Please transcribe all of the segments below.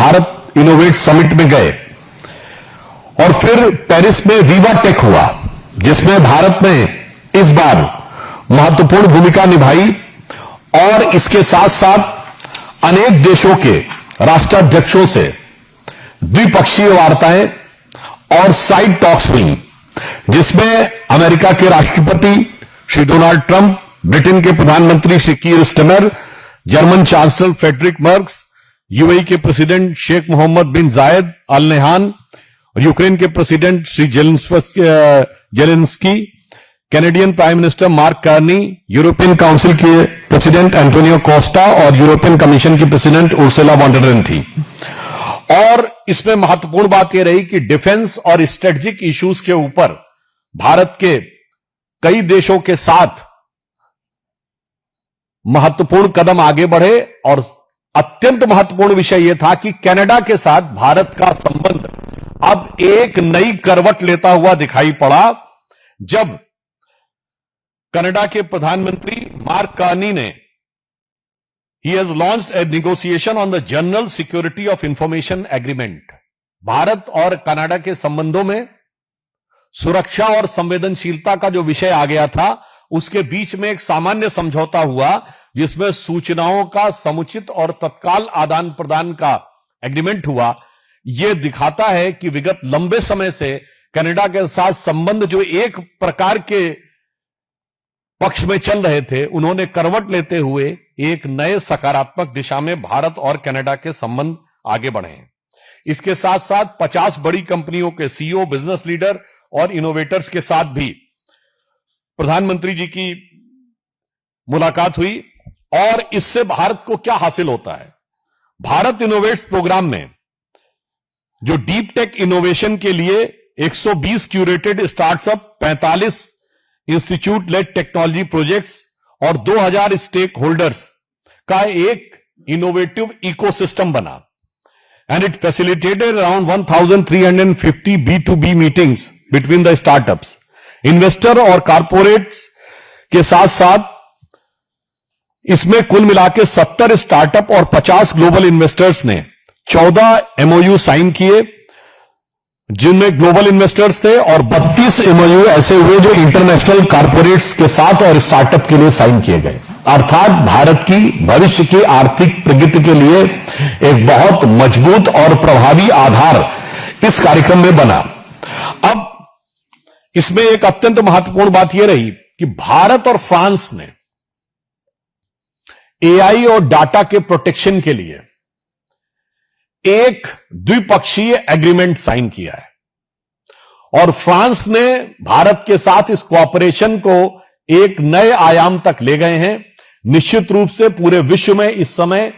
Bharat innovate summit में गए और फिर पेरिस में वीवा टेक हुआ, जिसमें भारत ने इस बार महत्वपूर्ण भूमिका निभाई और इसके साथ साथ अनेक देशों के राष्ट्राध्यक्षों से द्विपक्षीय वार्ताएं और साइड टॉक्स हुई, जिसमें अमेरिका के राष्ट्रपति श्री डोनाल्ड ट्रंप, ब्रिटेन के प्रधानमंत्री Shri Keir Starmer, German chancellor Friedrich Merz, UAE के president Sheikh Mohammed bin Zayed Al Nahyan, Ukraine के president Shri Zelensky, Canadian prime minister Mark Carney, European council के प्रेसिडेंट एंटोनियो कोस्टा और European commission की president Ursula von der Leyen थी। और इसमें महत्वपूर्ण बात यह रही कि डिफेंस और स्ट्रेटेजिक इश्यूज के ऊपर भारत के कई देशों के साथ महत्वपूर्ण कदम आगे बढ़े और अत्यंत महत्वपूर्ण विषय यह था कि कनाडा के साथ भारत का संबंध अब एक नई करवट लेता हुआ दिखाई पड़ा, जब कनाडा के प्रधानमंत्री मार्क कार्नी ने He has launched a negotiation on the General Security of Information Agreement. Bharat और कनाडा के संबंधों में सुरक्षा और संवेदनशीलता का जो विषय आ गया था, उसके बीच में एक सामान्य समझौता हुआ, जिसमें सूचनाओं का समुचित और तत्काल आदान प्रदान का एग्रीमेंट हुआ। यह दिखाता है कि विगत लंबे समय से कनाडा के साथ संबंध जो एक प्रकार के पक्ष में चल रहे थे, उन्होंने करवट लेते हुए एक नए सकारात्मक दिशा में भारत और कनाडा के संबंध आगे बढ़े हैं। इसके साथ साथ 50 बड़ी कंपनियों के सीईओ, बिजनेस लीडर और इनोवेटर्स के साथ भी प्रधानमंत्री जी की मुलाकात हुई। और इससे भारत को क्या हासिल होता है? भारत इनोवेट्स प्रोग्राम में जो डीप टेक इनोवेशन के लिए 120 curated startup, 45 institute led technology projects और 2000 स्टेक होल्डर्स का एक इनोवेटिव इकोसिस्टम बना, and it facilitated around 1350 B2B meetings between the startups, investor और कारपोरेट्स के साथ साथ इसमें कुल मिलाकर 70 स्टार्टअप और 50 ग्लोबल इन्वेस्टर्स ने 14 MOU साइन किए, जिनमें ग्लोबल इन्वेस्टर्स थे, और 32 MOU ऐसे हुए जो इंटरनेशनल कारपोरेट्स के साथ और स्टार्टअप के लिए साइन किए गए। अर्थात भारत की भविष्य की आर्थिक प्रगति के लिए एक बहुत मजबूत और प्रभावी आधार इस कार्यक्रम में बना। अब इसमें एक अत्यंत महत्वपूर्ण बात यह रही कि भारत और फ्रांस ने AI और डाटा के प्रोटेक्शन के लिए एक द्विपक्षीय एग्रीमेंट साइन किया है और फ्रांस ने भारत के साथ इस कोऑपरेशन को एक नए आयाम तक ले गए हैं। निश्चित रूप से पूरे विश्व में इस समय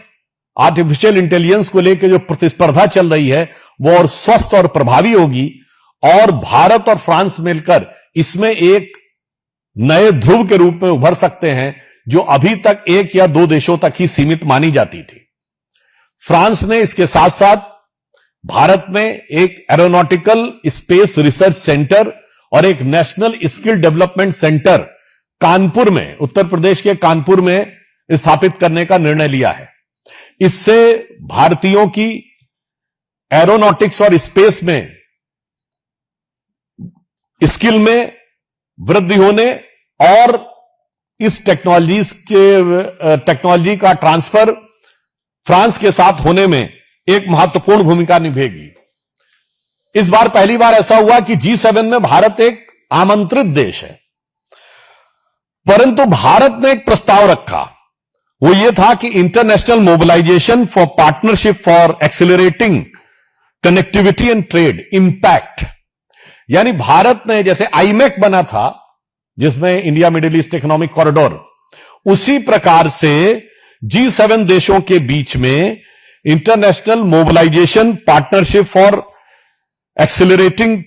आर्टिफिशियल इंटेलिजेंस को लेकर जो प्रतिस्पर्धा चल रही है, वो और स्वस्थ और प्रभावी होगी, और भारत और फ्रांस मिलकर इसमें एक नए ध्रुव के रूप में उभर सकते हैं, जो अभी तक एक या दो देशों तक ही सीमित मानी जाती थी। फ्रांस ने इसके साथ साथ भारत में एक एरोनॉटिकल स्पेस रिसर्च सेंटर और एक national skill development centre Kanpur में, उत्तर प्रदेश के कानपुर में स्थापित करने का निर्णय लिया है। इससे भारतीयों की एरोनॉटिक्स और स्पेस में स्किल में वृद्धि होने और इस टेक्नोलॉजी का ट्रांसफर फ्रांस के साथ होने में एक महत्वपूर्ण भूमिका निभेगी। इस बार पहली बार ऐसा हुआ कि G7 में भारत एक आमंत्रित देश है, परंतु भारत ने एक प्रस्ताव रखा। वो ये था कि international mobilisation for partnership for accelerating connectivity and trade impact, यानी भारत ने जैसे IMEC बना था, जिसमें India Middle East economic corridor, उसी प्रकार से G7 देशों के बीच में international mobilisation partnership for accelerating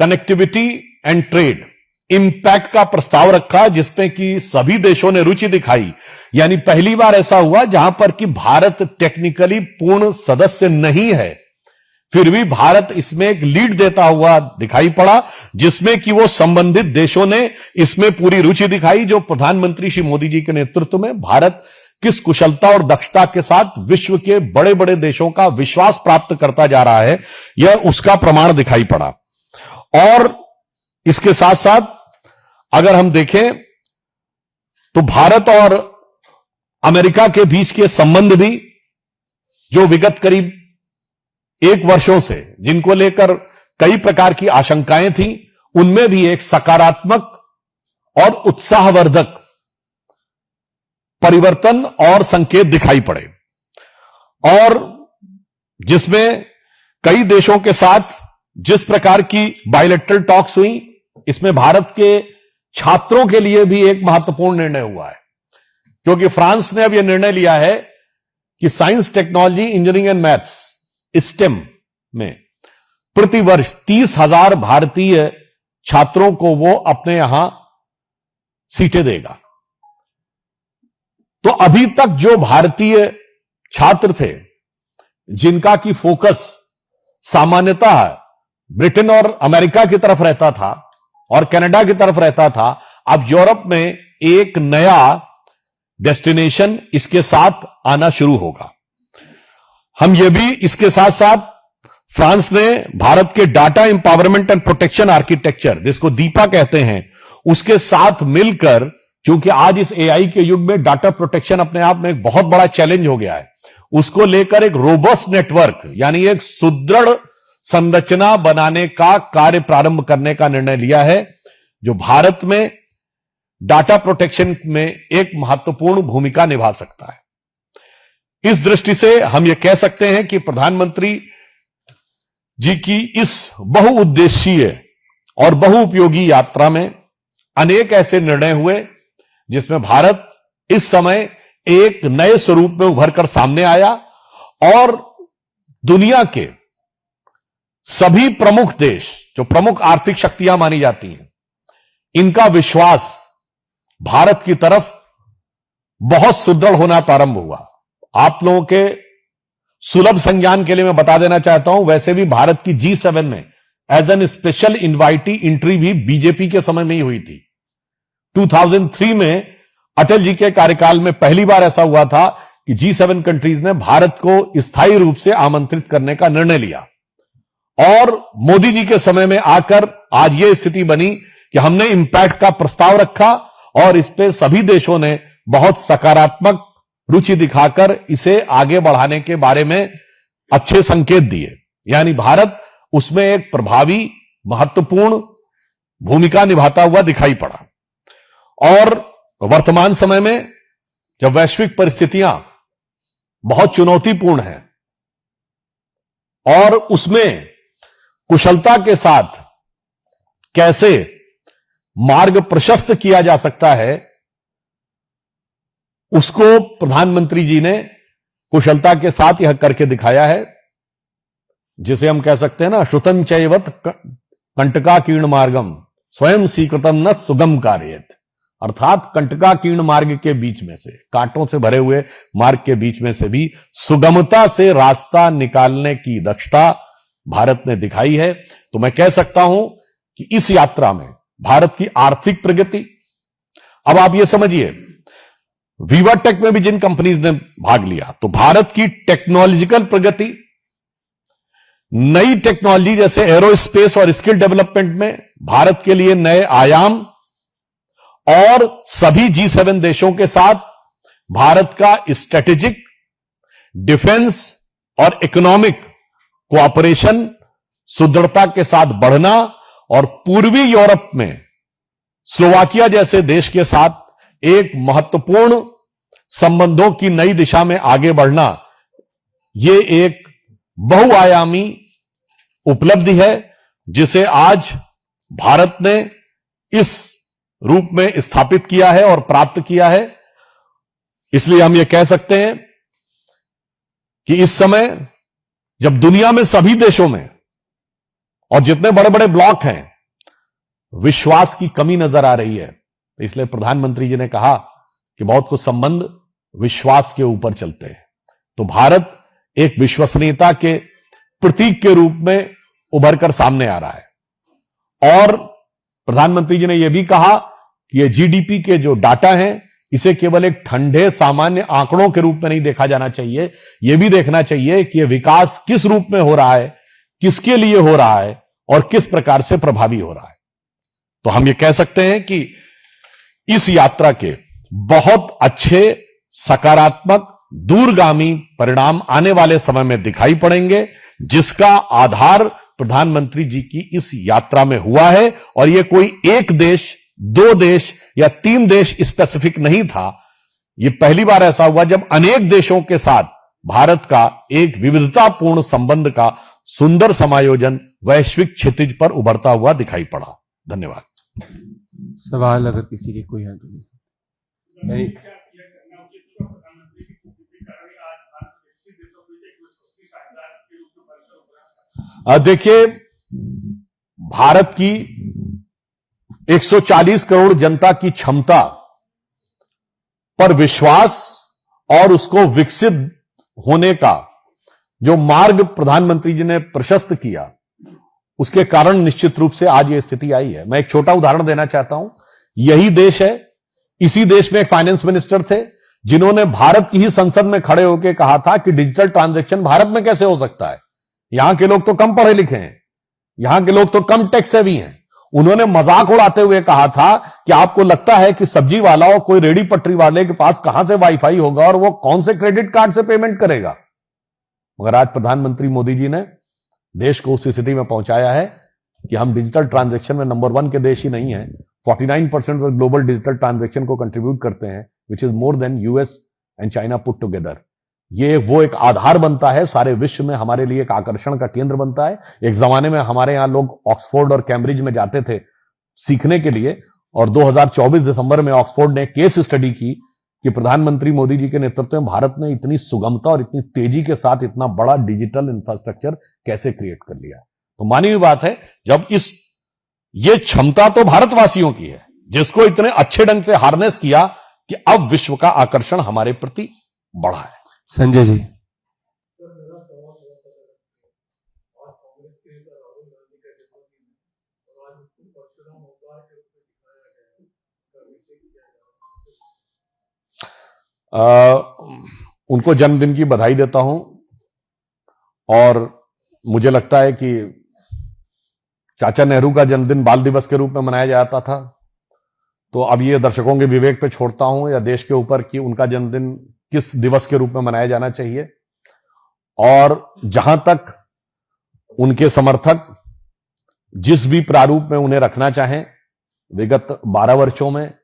connectivity and trade impact का प्रस्ताव रखा, जिसमें कि सभी देशों ने रुचि दिखाई। यानी पहली बार ऐसा हुआ जहां पर कि भारत टेक्निकली पूर्ण सदस्य नहीं है, फिर भी भारत इसमें एक लीड देता हुआ दिखाई पड़ा, जिसमें कि वो संबंधित देशों ने इसमें पूरी रुचि दिखाई, जो प्रधानमंत्री श्री मोदी जी के नेतृत्व में भारत किस कुशलता और दक्षता के साथ विश्व के बड़े बड़े देशों का विश्वास प्राप्त करता जा रहा है, यह उसका प्रमाण दिखाई पड़ा। और इसके साथ साथ अगर हम देखें तो भारत और अमेरिका के बीच के संबंध भी जो विगत करीब 1 वर्षों से जिनको लेकर कई प्रकार की आशंकाएं थीं, उनमें भी एक सकारात्मक और उत्साहवर्धक परिवर्तन और संकेत दिखाई पड़े, और जिसमें कई देशों के साथ जिस प्रकार की बायलैटरल टॉक्स हुई, इसमें भारत के छात्रों के लिए भी एक महत्वपूर्ण निर्णय हुआ है, क्योंकि फ्रांस ने अब यह निर्णय लिया है कि science, technology, engineering and maths, stem में प्रतिवर्ष 30,000 भारतीय छात्रों को वो अपने यहां सीटें देगा। तो अभी तक जो भारतीय छात्र थे जिनका की फोकस सामान्यतः ब्रिटेन और अमेरिका की तरफ रहता था और कनाडा की तरफ रहता था, अब यूरोप में एक नया डेस्टिनेशन इसके साथ आना शुरू होगा। हम ये भी इसके साथ साथ फ्रांस ने भारत के data empowerment and protection architecture, जिसको दीपा कहते हैं, उसके साथ मिलकर, क्योंकि आज इस एआई के युग में डाटा प्रोटेक्शन अपने आप में एक बहुत बड़ा चैलेंज हो गया है, उसको लेकर एक रोबस्ट नेटवर्क यानी एक सुदृढ़ संरचना बनाने का कार्य प्रारंभ करने का निर्णय लिया है, जो भारत में डाटा प्रोटेक्शन में एक महत्वपूर्ण भूमिका निभा सकता है। इस दृष्टि से हम यह कह सकते हैं कि प्रधानमंत्री जी की इस बहुउद्देशीय और बहुउपयोगी यात्रा में अनेक ऐसे निर्णय हुए जिसमें भारत इस समय एक नए स्वरूप में उभर कर सामने आया, और दुनिया के सभी प्रमुख देश, जो प्रमुख आर्थिक शक्तियां मानी जाती हैं, इनका विश्वास भारत की तरफ बहुत सुदृढ़ होना प्रारंभ हुआ। आप लोगों के सुलभ संज्ञान के लिए मैं बता देना चाहता हूं, वैसे भी भारत की G7 में as an special invitee entry भी बीजेपी के समय में ही हुई थी। 2003 में अटल जी के कार्यकाल में पहली बार ऐसा हुआ था कि G7 कंट्रीज ने भारत को स्थायी रूप से आमंत्रित करने का निर्णय लिया, और मोदी जी के समय में आकर आज यह स्थिति बनी कि हमने इंपैक्ट का प्रस्ताव रखा और इस पे सभी देशों ने बहुत सकारात्मक रुचि दिखाकर इसे आगे बढ़ाने के बारे में अच्छे संकेत दिए। यानी भारत उसमें एक प्रभावी, महत्वपूर्ण भूमिका निभाता हुआ दिखाई पड़ा। और वर्तमान समय में जब वैश्विक परिस्थितियां बहुत चुनौतीपूर्ण हैं और उसमें कुशलता के साथ कैसे मार्ग प्रशस्त किया जा सकता है, उसको प्रधानमंत्री जी ने कुशलता के साथ यह करके दिखाया है, जिसे हम कह सकते हैं ना, श्रुतं चैवत कंटकाकीर्ण मार्गम स्वयं स्वीकृतम न सुगम कार्येत। अर्थात कंटकाकीर्ण मार्ग के बीच में से, कांटों से भरे हुए मार्ग के बीच में से भी सुगमता से रास्ता निकालने की दक्षता भारत ने दिखाई है। तो मैं कह सकता हूं कि इस यात्रा में भारत की आर्थिक प्रगति, अब आप ये समझिए, वीवाटेक में भी जिन कंपनीज ने भाग लिया, तो भारत की टेक्नोलॉजिकल प्रगति, नई टेक्नोलॉजी जैसे एरोस्पेस और स्किल डेवलपमेंट में भारत के लिए नए आयाम, और सभी G7 देशों के साथ भारत का स्ट्रेटेजिक, डिफेंस और इकोनॉमिक कोऑपरेशन सुदृढ़ता के साथ बढ़ना, और पूर्वी यूरोप में स्लोवाकिया जैसे देश के साथ एक महत्वपूर्ण संबंधों की नई दिशा में आगे बढ़ना, यह एक बहुआयामी उपलब्धि है जिसे आज भारत ने इस रूप में स्थापित किया है और प्राप्त किया है। इसलिए हम यह कह सकते हैं कि इस समय जब दुनिया में सभी देशों में और जितने बड़े बड़े ब्लॉक हैं, विश्वास की कमी नजर आ रही है, तो इसलिए प्रधानमंत्री जी ने कहा कि बहुत कुछ संबंध विश्वास के ऊपर चलते हैं। तो भारत एक विश्वसनीयता के प्रतीक के रूप में उभर कर सामने आ रहा है। और प्रधानमंत्री जी ने यह भी कहा कि ये जीडीपी के जो डाटा हैं, इसे केवल एक ठंडे सामान्य आंकड़ों के रूप में नहीं देखा जाना चाहिए, यह भी देखना चाहिए कि यह विकास किस रूप में हो रहा है, किसके लिए हो रहा है और किस प्रकार से प्रभावी हो रहा है। तो हम ये कह सकते हैं कि इस यात्रा के बहुत अच्छे, सकारात्मक, दूरगामी परिणाम आने वाले समय में दिखाई पड़ेंगे, जिसका आधार प्रधानमंत्री जी की इस यात्रा में हुआ है। और यह कोई एक देश, दो देश या तीन देश स्पेसिफिक नहीं था। यह पहली बार ऐसा हुआ जब अनेक देशों के साथ भारत का एक विविधतापूर्ण संबंध का सुंदर समायोजन वैश्विक क्षितिज पर उभरता हुआ दिखाई पड़ा। धन्यवाद। सवाल अगर किसी के कोई है तो देखिए, भारत की 140 करोड़ जनता की क्षमता पर विश्वास और उसको विकसित होने का जो मार्ग प्रधानमंत्री जी ने प्रशस्त किया, उसके कारण निश्चित रूप से आज यह स्थिति आई है। मैं एक छोटा उदाहरण देना चाहता हूं। यही देश है, इसी देश में एक फाइनेंस मिनिस्टर थे जिन्होंने भारत की ही संसद में खड़े होकर कहा था कि डिजिटल ट्रांजैक्शन भारत में कैसे हो सकता है, यहां के लोग तो कम पढ़े लिखे हैं, यहां के लोग तो कम टैक्स सेवी हैं। उन्होंने मजाक उड़ाते हुए कहा था कि आपको लगता है कि सब्जी वाला और कोई रेडी पटरी वाले के पास कहां से वाईफाई होगा और वो कौन से क्रेडिट कार्ड से पेमेंट करेगा। मगर आज प्रधानमंत्री मोदी जी ने देश को उस स्थिति में पहुंचाया है कि हम डिजिटल ट्रांजैक्शन में नंबर 1 के देश ही नहीं है, 49% ऑफ ग्लोबल डिजिटल ट्रांजैक्शन को कंट्रीब्यूट करते हैं, which is more than US and China put together. ये वो एक आधार बनता है, सारे विश्व में हमारे लिए एक आकर्षण का केंद्र बनता है। एक जमाने में हमारे यहां लोग ऑक्सफोर्ड और कैम्ब्रिज में जाते थे सीखने के लिए, और 2024 दिसंबर में ऑक्सफोर्ड ने केस स्टडी की कि प्रधानमंत्री मोदी जी के नेतृत्व में भारत ने इतनी सुगमता और इतनी तेजी के साथ इतना बड़ा डिजिटल इंफ्रास्ट्रक्चर कैसे क्रिएट कर लिया। तो मानी हुई बात है, जब ये क्षमता तो भारतवासियों की है, जिसको इतने अच्छे ढंग से हार्नेस किया कि अब विश्व का आकर्षण हमारे प्रति बढ़ा है। संजय जी। उनको जन्मदिन की बधाई देता हूं, और मुझे लगता है कि चाचा नेहरू का जन्मदिन बाल दिवस के रूप में मनाया जाता था, तो अब ये दर्शकों के विवेक पे छोड़ता हूं या देश के ऊपर कि उनका जन्मदिन किस दिवस के रूप में मनाया जाना चाहिए। और जहां तक उनके समर्थक जिस भी प्रारूप में उन्हें रखना चाहें, विगत 12 वर्षों में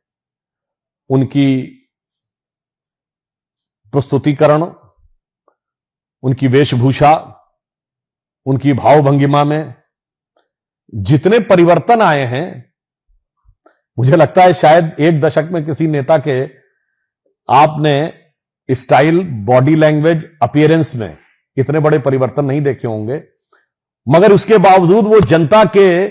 उनकी प्रस्तुतिकरण, उनकी वेशभूषा, उनकी भावभंगिमा में जितने परिवर्तन आए हैं, मुझे लगता है शायद एक दशक में किसी नेता के आपने स्टाइल, बॉडी लैंग्वेज, अपीयरेंस में इतने बड़े परिवर्तन नहीं देखे होंगे। मगर उसके बावजूद वो जनता के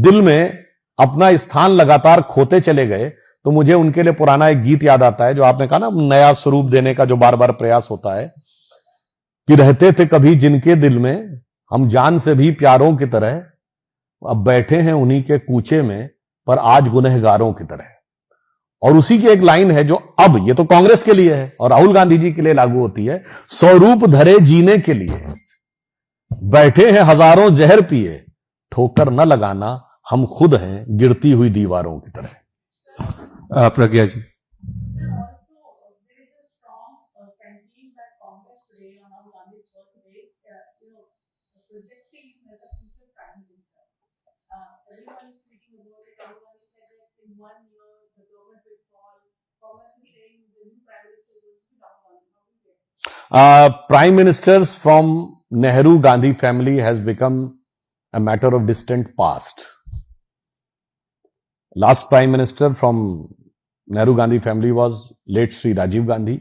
दिल में अपना स्थान लगातार खोते चले गए। तो मुझे उनके लिए पुराना एक गीत याद आता है, जो आपने कहा ना, नया स्वरूप देने का जो बार बार प्रयास होता है, कि रहते थे कभी जिनके दिल में हम जान से भी प्यारों की तरह, अब बैठे हैं उन्हीं के कूचे में पर आज गुनहगारों की तरह। और उसी की एक लाइन है जो अब, ये तो कांग्रेस के लिए है और राहुल गांधी जी के लिए लागू होती है, स्वरूप धरे जीने के लिए बैठे हैं हजारों जहर पिए, ठोकर न लगाना हम खुद हैं गिरती हुई दीवारों की तरह। प्रज्ञा जी। Prime ministers from Nehru Gandhi family has become a matter of distant past. Last prime minister from Nehru Gandhi family was late Sri Rajiv Gandhi.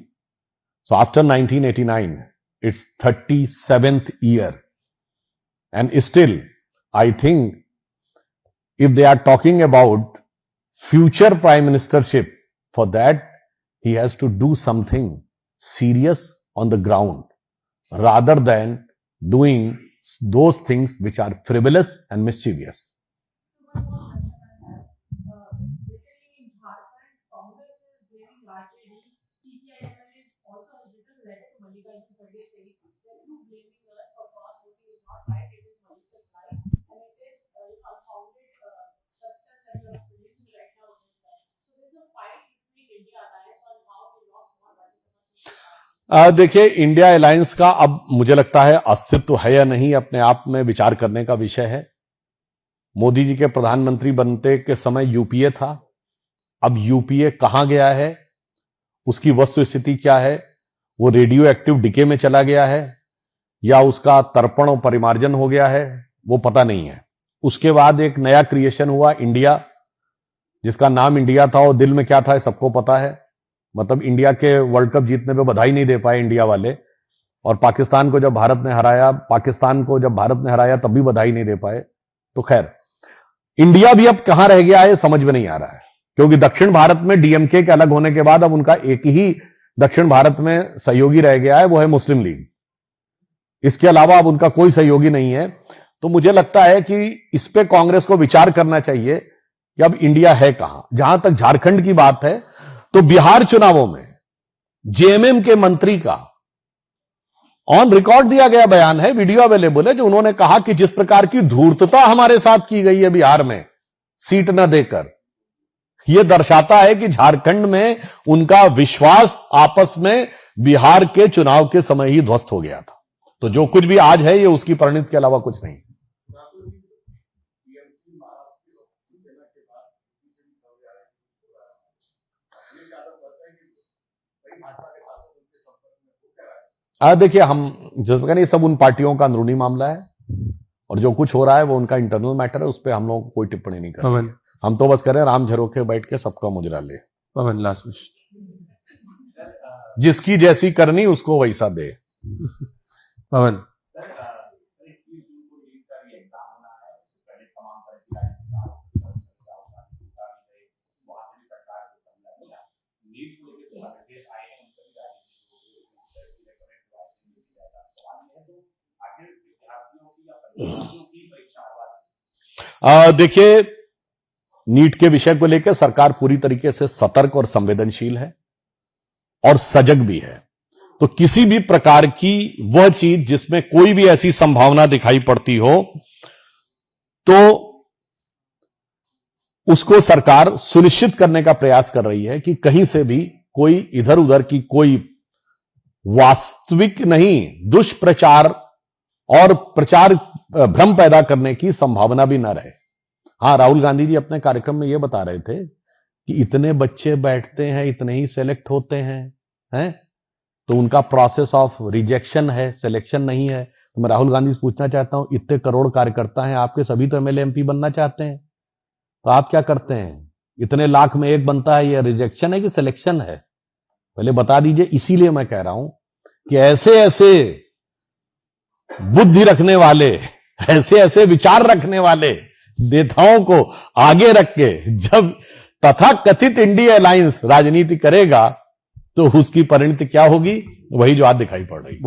So after 1989, it's 37th year. And still, I think if they are talking about future prime ministership, for that, he has to do something serious on the ground rather than doing those things which are frivolous and mischievous. देखिए, India alliance का अब मुझे लगता है अस्तित्व है या नहीं, अपने आप में विचार करने का विषय है। मोदी जी के प्रधानमंत्री बनते के समय यूपीए था। अब यूपीए कहां गया है, उसकी वस्तुस्थिति क्या है? वो रेडियो एक्टिव डिके में चला गया है या उसका तर्पण और परिमार्जन हो गया है, वो पता नहीं है। उसके बाद एक नया क्रिएशन हुआ इंडिया, जिसका नाम इंडिया था, और दिल में क्या था सबको पता है। मतलब इंडिया के वर्ल्ड कप जीतने पे बधाई नहीं दे पाए इंडिया वाले, और पाकिस्तान को जब भारत ने हराया तब भी बधाई नहीं दे पाए। तो खैर, इंडिया भी अब कहां रह गया है समझ में नहीं आ रहा है, क्योंकि दक्षिण भारत में डीएमके के अलग होने के बाद अब उनका एक ही दक्षिण भारत में सहयोगी रह गया है, वो है मुस्लिम लीग। इसके अलावा अब उनका कोई सहयोगी नहीं है। तो मुझे लगता है कि इस पे कांग्रेस को विचार करना चाहिए कि अब इंडिया है कहां। जहां तक झारखंड की बात है, तो बिहार चुनावों में जेएमएम के मंत्री का ऑन रिकॉर्ड दिया गया बयान है, वीडियो अवेलेबल है, जो उन्होंने कहा कि जिस प्रकार की धूर्तता हमारे साथ की गई है बिहार में सीट न देकर, यह दर्शाता है कि झारखंड में उनका विश्वास आपस में बिहार के चुनाव के समय ही ध्वस्त हो गया था। तो जो कुछ भी आज है, ये उसकी परिणति के अलावा कुछ नहीं। देखिए, हम जैसे कहते हैं, ये सब उन पार्टियों का अंदरूनी मामला है, और जो कुछ हो रहा है वो उनका इंटरनल मैटर है, उस पर हम लोग कोई टिप्पणी नहीं कर रहे। हम तो बस कह रहे हैं राम झरोखे बैठ के सबका मुजरा ले। पवन, लास्ट विश। जिसकी जैसी करनी उसको वैसा दे। पवन, देखिए, नीट के विषय को लेकर सरकार पूरी तरीके से सतर्क और संवेदनशील है और सजग भी है। तो किसी भी प्रकार की वह चीज जिसमें कोई भी ऐसी संभावना दिखाई पड़ती हो, तो उसको सरकार सुनिश्चित करने का प्रयास कर रही है कि कहीं से भी कोई इधर उधर की कोई वास्तविक नहीं, दुष्प्रचार और प्रचार भ्रम पैदा करने की संभावना भी न रहे। हां, राहुल गांधी जी अपने कार्यक्रम में यह बता रहे थे कि इतने बच्चे बैठते हैं, इतने ही सेलेक्ट होते हैं, तो उनका प्रोसेस ऑफ रिजेक्शन है, सिलेक्शन नहीं है। तो मैं राहुल गांधी से पूछना चाहता हूं, इतने करोड़ कार्यकर्ता हैं आपके, सभी तो एमएलए एमपी बनना चाहते हैं, तो आप क्या करते हैं? इतने लाख में एक बनता है, यह रिजेक्शन है कि सिलेक्शन है? पहले बता दीजिए। इसीलिए मैं कह रहा हूं कि ऐसे ऐसे बुद्धि रखने वाले, ऐसे ऐसे विचार रखने वाले नेताओं को आगे रख के जब तथाकथित इंडिया अलायंस राजनीति करेगा, तो उसकी परिणति क्या होगी? वही जो आज दिखाई पड़ रही है।